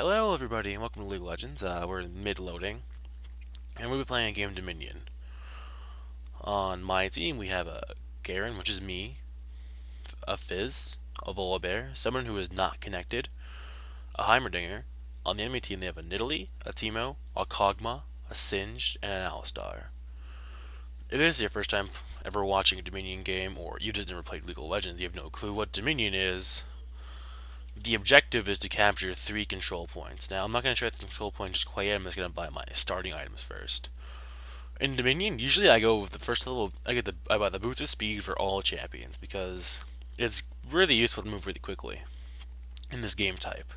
Hello, everybody, and welcome to League of Legends. We're mid-loading, and we'll be playing a game of Dominion. On my team, we have a Garen, which is me, a Fizz, a Volibear, someone who is not connected, a Heimerdinger. On the enemy team, they have a Nidalee, a Teemo, a Kog'Maw, a Singed, and an Alistar. If this is your first time ever watching a Dominion game, or you just never played League of Legends, you have no clue what Dominion is. The objective is to capture 3 control points. Now, I'm not going to try the control point just quite yet. I'm just going to buy my starting items first. In Dominion, usually I go with the first level. I buy the boots of speed for all champions because it's really useful to move really quickly in this game type.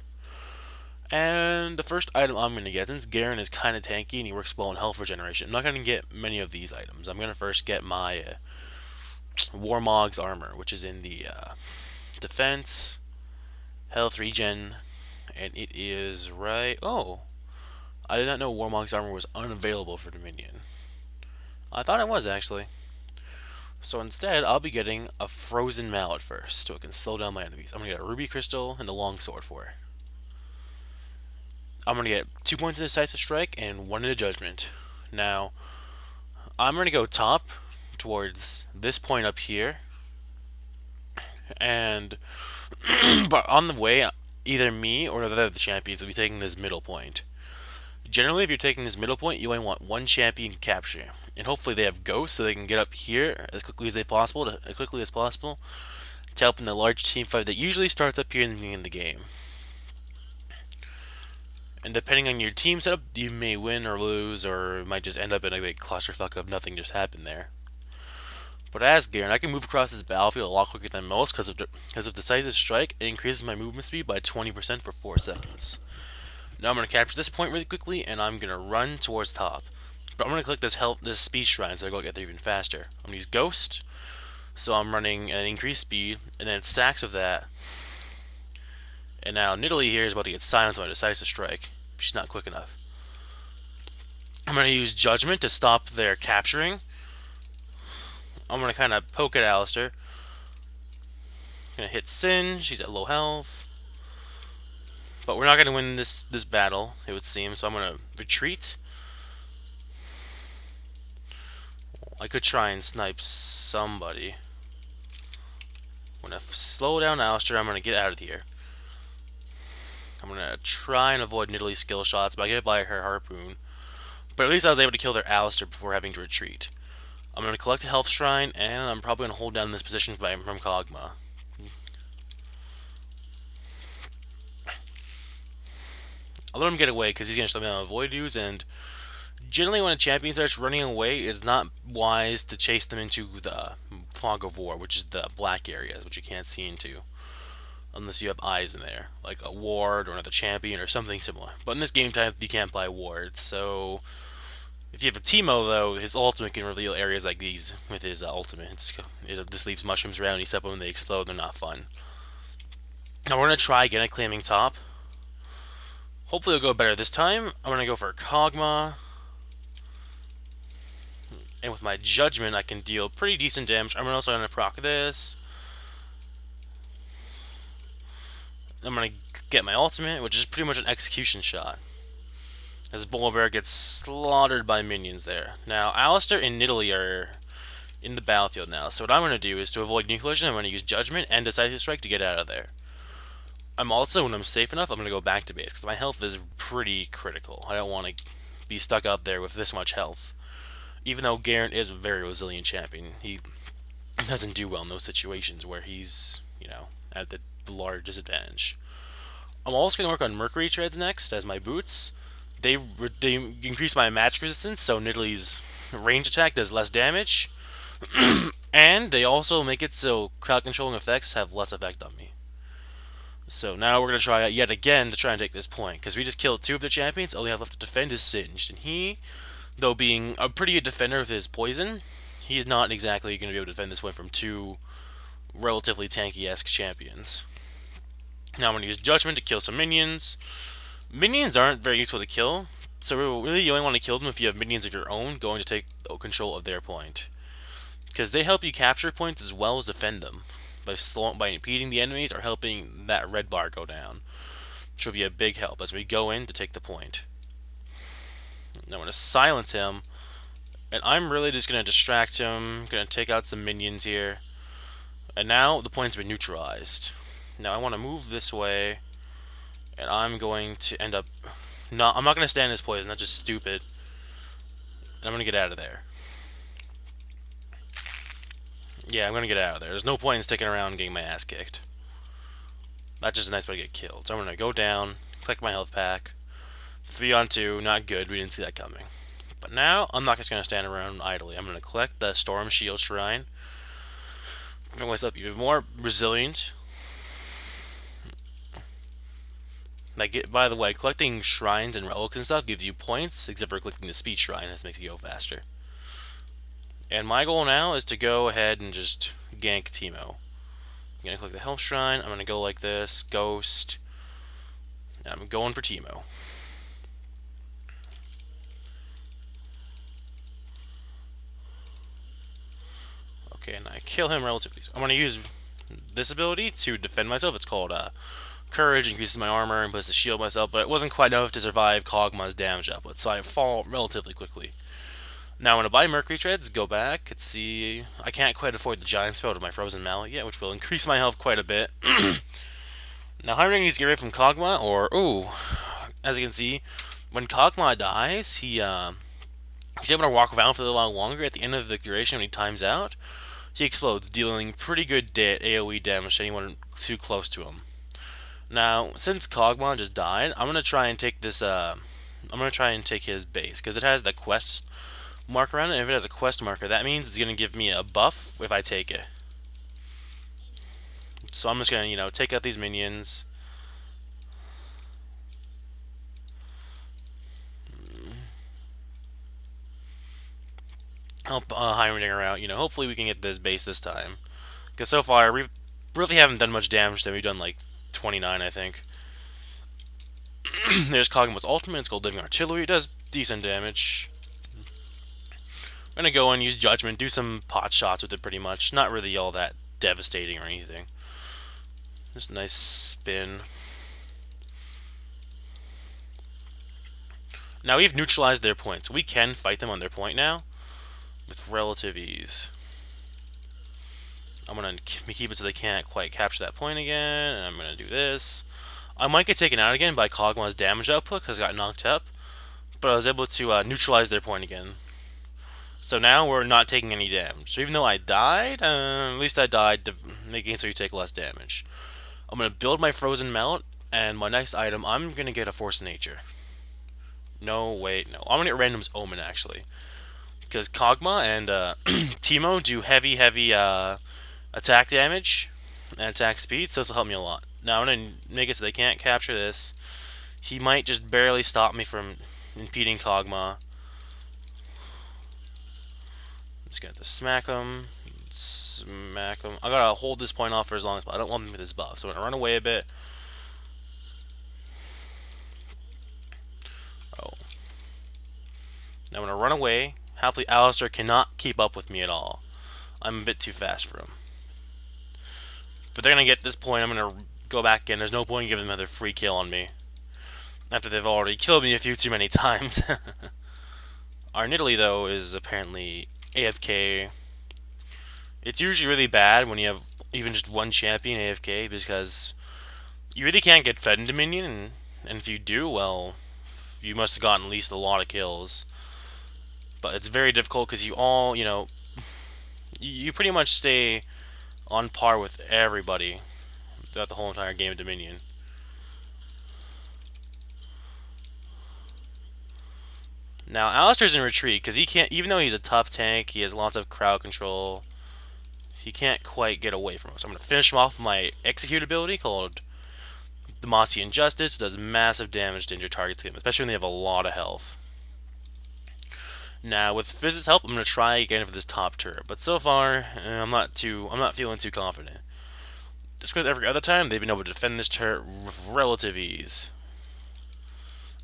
And the first item I'm going to get, since Garen is kind of tanky and he works well in health regeneration, I'm not going to get many of these items. I'm going to first get my Warmog's armor, which is in the defense, health regen, and it is right. Oh, I did not know Warmog's armor was unavailable for Dominion. I thought it was actually. So instead, I'll be getting a frozen mallet first, so it can slow down my enemies. I'm gonna get a ruby crystal and the longsword for it. I'm gonna get 2 points in decisive strike and 1 in the judgment. Now, I'm gonna go top towards this point up here, and but on the way, either me or the other of the champions will be taking this middle point. Generally, if you're taking this middle point, you only want one champion to capture, and hopefully they have ghosts so they can get up here as quickly as possible, to help in the large team fight that usually starts up here in the beginning of the game. And depending on your team setup, you may win or lose, or it might just end up in a big clusterfuck of nothing just happened there. But as Garen, I can move across this battlefield a lot quicker than most because of decisive strike. It increases my movement speed by 20% for 4 seconds. Now I'm going to capture this point really quickly, and I'm going to run towards top. But I'm going to click this speed shrine so I go get there even faster. I'm going to use Ghost, so I'm running at an increased speed, and then stacks of that. And now Nidalee here is about to get silenced by decisive strike. She's not quick enough. I'm going to use Judgment to stop their capturing. I'm going to kind of poke at Alistar. Going to hit Sin. She's at low health. But we're not going to win this battle, it would seem, so I'm going to retreat. I could try and snipe somebody. I'm going to slow down Alistar. I'm going to get out of here. I'm going to try and avoid Nidalee's skill shots, but I get by her harpoon. But at least I was able to kill their Alistar before having to retreat. I'm going to collect a health shrine, and I'm probably going to hold down this position from Kog'Maw. I'll let him get away because he's going to show me how to avoid use, and generally when a champion starts running away, it's not wise to chase them into the fog of war, which is the black areas, which you can't see into. Unless you have eyes in there, like a ward or another champion or something similar. But in this game type, you can't buy wards, so if you have a Teemo, though, his ultimate can reveal areas like these with his ultimate. This leaves mushrooms around, you step them and they explode, they're not fun. Now we're going to try again at claiming top. Hopefully it'll go better this time. I'm going to go for Kog'Maw. And with my Judgment, I can deal pretty decent damage. I'm also going to proc this. I'm going to get my ultimate, which is pretty much an execution shot. As Volibear gets slaughtered by minions there. Now, Alistar and Nidalee are in the battlefield now. So what I'm going to do is, to avoid nuke collision, I'm going to use Judgment and Decisive Strike to get out of there. I'm also, when I'm safe enough, I'm going to go back to base, because my health is pretty critical. I don't want to be stuck out there with this much health. Even though Garen is a very resilient champion, he doesn't do well in those situations where he's, at the large disadvantage. I'm also going to work on Mercury Treads next as my boots. They increase my magic resistance, so Nidalee's range attack does less damage. And they also make it so crowd controlling effects have less effect on me. So now we're going to try yet again to try and take this point, because we just killed 2 of the champions. All we have left to defend is Singed, and he, though being a pretty good defender with his poison, he's not exactly going to be able to defend this point from 2 relatively tanky-esque champions. Now I'm going to use Judgment to kill some minions. Minions aren't very useful to kill, so really you only want to kill them if you have minions of your own going to take control of their point. Because they help you capture points as well as defend them by impeding the enemies or helping that red bar go down. which will be a big help as we go in to take the point. Now I'm going to silence him, and I'm really just going to distract him, going to take out some minions here, and now the point's been neutralized. Now I want to move this way, and I'm going to end up... No, I'm not going to stand this poison, that's just stupid. And I'm going to get out of there. Yeah, I'm going to get out of there. There's no point in sticking around and getting my ass kicked. That's just a nice way to get killed. So I'm going to go down, collect my health pack. 3 on 2, not good, we didn't see that coming. But now, I'm not just going to stand around idly. I'm going to collect the Storm Shield Shrine. Make myself even more resilient. By the way, collecting shrines and relics and stuff gives you points, except for collecting the speed shrine, this makes you go faster. And my goal now is to go ahead and just gank Teemo. I'm going to collect the health shrine, I'm going to go like this, Ghost. I'm going for Teemo. Okay, and I kill him relatively. I'm going to use this ability to defend myself. It's called Courage, increases my armor and puts the shield myself, but it wasn't quite enough to survive Kog'Maw's damage output, so I fall relatively quickly. Now I'm going to buy Mercury Treads, go back, and see... I can't quite afford the Giant Spell to my Frozen Mallet yet, which will increase my health quite a bit. Now Heinrich needs to get rid from Kog'Maw, or... Ooh, as you can see, when Kog'Maw dies, he's able to walk around for a little while longer. At the end of the duration, when he times out, he explodes, dealing pretty good AoE damage to anyone too close to him. Now, since Kog'Maw just died, I'm gonna try and take this. I'm gonna try and take his base because it has the quest marker on it. And if it has a quest marker, that means it's gonna give me a buff if I take it. So I'm just gonna, take out these minions. Help Heimerdinger out. Hopefully we can get this base this time. Because so far we really haven't done much damage. We've done like 29, I think. There's Kog'Maw's ultimate. It's called Living Artillery. It does decent damage. I'm gonna go and use Judgment, do some pot shots with it pretty much. Not really all that devastating or anything. Just a nice spin. Now we've neutralized their points. We can fight them on their point now with relative ease. I'm going to keep it so they can't quite capture that point again, and I'm going to do this. I might get taken out again by Kog'Maw's damage output because I got knocked up, but I was able to neutralize their point again. So now we're not taking any damage. So even though I died, at least I died to make it so you take less damage. I'm going to build my Frozen Melt, and my next item, I'm going to get a Force of Nature. No, wait, no. I'm going to get Random's Omen, actually. Because Kog'Maw and Teemo do heavy attack damage and attack speed, so this will help me a lot. Now I'm going to make it so they can't capture this. He might just barely stop me from impeding Kog'Maw. I'm just going to have to smack him. Smack him. I gotta hold this point off for as long as possible. I don't want him with his buff, so I'm going to run away a bit. Oh. Now I'm going to run away. Happily, Alistair cannot keep up with me at all. I'm a bit too fast for him. But they're going to get this point. I'm going to go back in. There's no point in giving them another free kill on me. After they've already killed me a few too many times. Our Nidalee, though, is apparently AFK. It's usually really bad when you have even just one champion AFK, because you really can't get fed into minion, and if you do, well, you must have gotten at least a lot of kills. But it's very difficult because you all, you pretty much stay on par with everybody throughout the whole entire game of Dominion. Now, Alistair's in retreat because he can't, even though he's a tough tank, he has lots of crowd control, he can't quite get away from us. So I'm going to finish him off with my execute ability called Demacian Justice. It does massive damage to injured targets, especially when they have a lot of health. Now, with Fizz's help, I'm going to try again for this top turret, but so far, I'm not feeling too confident. Just because every other time, they've been able to defend this turret with relative ease.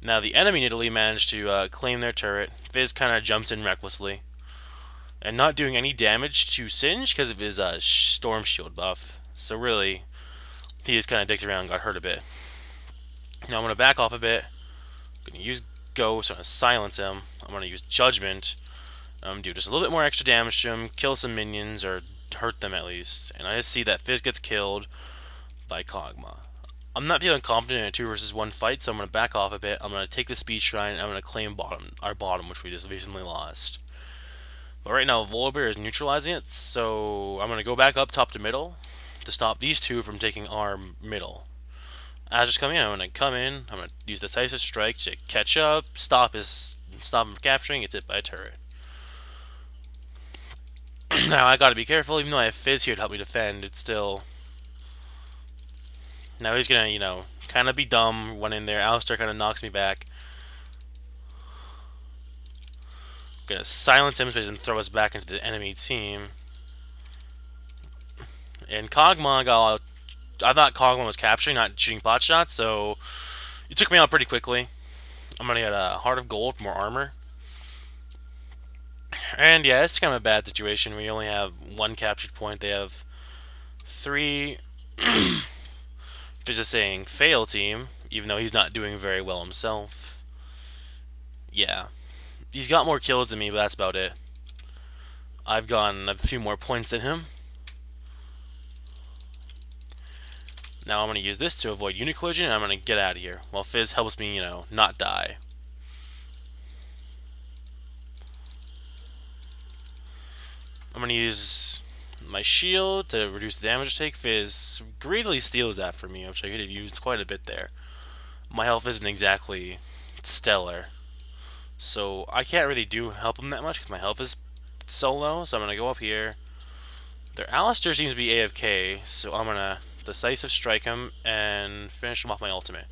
Now, the enemy Nidalee managed to claim their turret. Fizz kind of jumps in recklessly, and not doing any damage to Singe because of his Storm Shield buff. So really, he just kind of dicked around and got hurt a bit. Now I'm going to back off a bit. I'm going to use Ghost. I'm going to silence him. I'm going to use Judgment. Do just a little bit more extra damage to him, kill some minions, or hurt them at least. And I just see that Fizz gets killed by Kog'Maw. I'm not feeling confident in a 2 versus 1 fight, so I'm going to back off a bit. I'm going to take the Speed Shrine, and I'm going to claim our bottom, which we just recently lost. But right now, Volibear is neutralizing it, so I'm going to go back up top to middle to stop these two from taking our middle. As just coming in, I'm going to come in, I'm going to use Decisive Strike to catch up, stop him from capturing, it's hit by a turret. Now, I gotta be careful, even though I have Fizz here to help me defend, it's still... Now he's gonna, kind of be dumb, run in there, Alistar kind of knocks me back. Gonna silence him so he doesn't throw us back into the enemy team. And Kog'Maw got... I thought Kog'Maw was capturing, not shooting pot shots, so... It took me out pretty quickly. I'm gonna get a Heart of Gold for more armor. And yeah, it's kind of a bad situation. We only have 1 captured point. They have 3. There's just saying fail team, even though he's not doing very well himself. Yeah. He's got more kills than me, but that's about it. I've gotten a few more points than him. Now I'm going to use this to avoid unit collision, and I'm going to get out of here, while Fizz helps me, not die. I'm going to use my shield to reduce the damage take. Fizz greedily steals that from me, which I could have used quite a bit there. My health isn't exactly stellar, so I can't really help him that much because my health is so low. So I'm going to go up here. Their Alistar seems to be AFK, so I'm going to Decisive Strike him and finish him off my ultimate.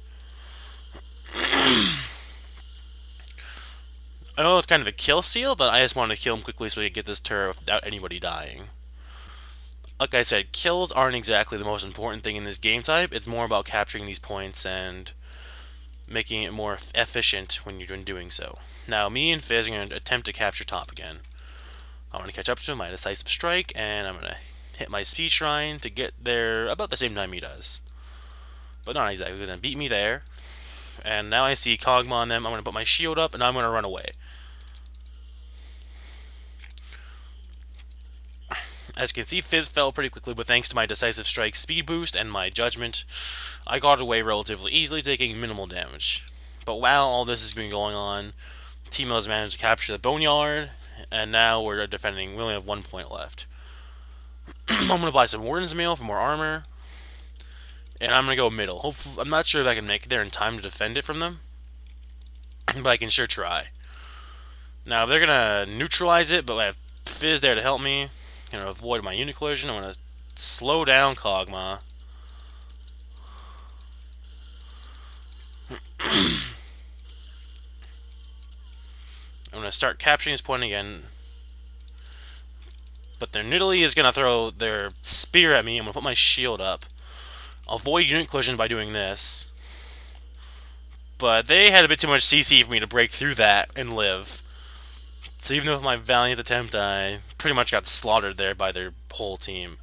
I know it's kind of a kill steal, but I just wanted to kill him quickly so we could get this turret without anybody dying. Like I said, kills aren't exactly the most important thing in this game type. It's more about capturing these points and making it more efficient when you're doing so. Now, me and Fizz are going to attempt to capture top again. I'm going to catch up to him, my Decisive Strike, and I'm going to hit my Speed Shrine to get there about the same time he does. But not exactly, because he's going to beat me there. And now I see Kog'Maw on them. I'm going to put my shield up, and I'm going to run away. As you can see, Fizz fell pretty quickly, but thanks to my Decisive Strike speed boost and my Judgment, I got away relatively easily, taking minimal damage. But while all this has been going on, Team has managed to capture the Boneyard, and now we're defending. We only have 1 point left. I'm going to buy some Warden's Mail for more armor, and I'm going to go middle. Hopefully, I'm not sure if I can make it there in time to defend it from them, but I can sure try. Now, they're going to neutralize it, but I have Fizz there to help me. Going to avoid my unit collision. I'm going to slow down Kog'Maw. I'm going to start capturing this point again. But their Nidalee is going to throw their spear at me. I'm going to put my shield up. Avoid unit collision by doing this. But they had a bit too much CC for me to break through that and live. So even though with my valiant attempt, I pretty much got slaughtered there by their whole team.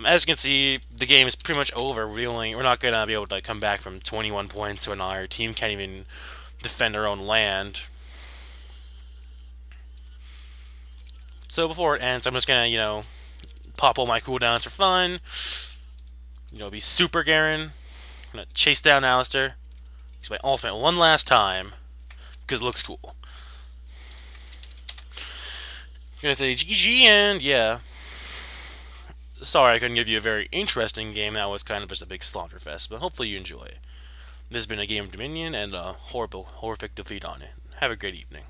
As you can see, the game is pretty much over. We're not going to be able to come back from 21 points when our team can't even defend our own land. So before it ends, I'm just going to, pop all my cooldowns for fun. Be super Garen. I'm going to chase down Alistar. Use my ultimate one last time, because it looks cool. I'm going to say GG, and yeah. Sorry I couldn't give you a very interesting game. That was kind of just a big slaughter fest, but hopefully you enjoy. This has been a game of Dominion and a horrific defeat on it. Have a great evening.